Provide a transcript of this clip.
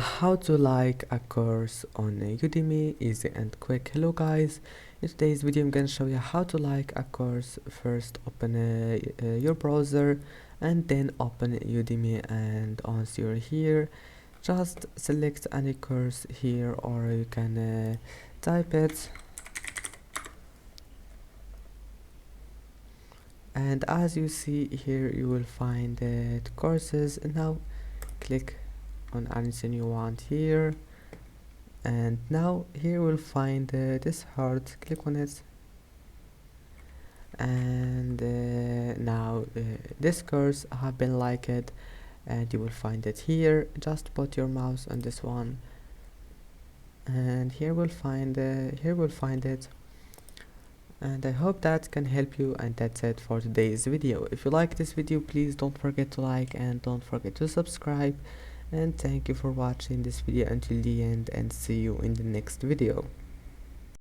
how to like a course on Udemy, easy and quick. Hello guys, in today's video I'm gonna show you how to like a course. First open your browser and then open Udemy, and once you're here just select any course here, or you can type it, and as you see here you will find courses. And now click on anything you want here, and now here we'll find this heart. Click on it, and now this course have been liked, and you will find it here. Just put your mouse on this one, and here we'll find it. And I hope that can help you, and that's it for today's video. If you like this video, please don't forget to like and don't forget to subscribe, and thank you for watching this video until the end, and see you in the next video.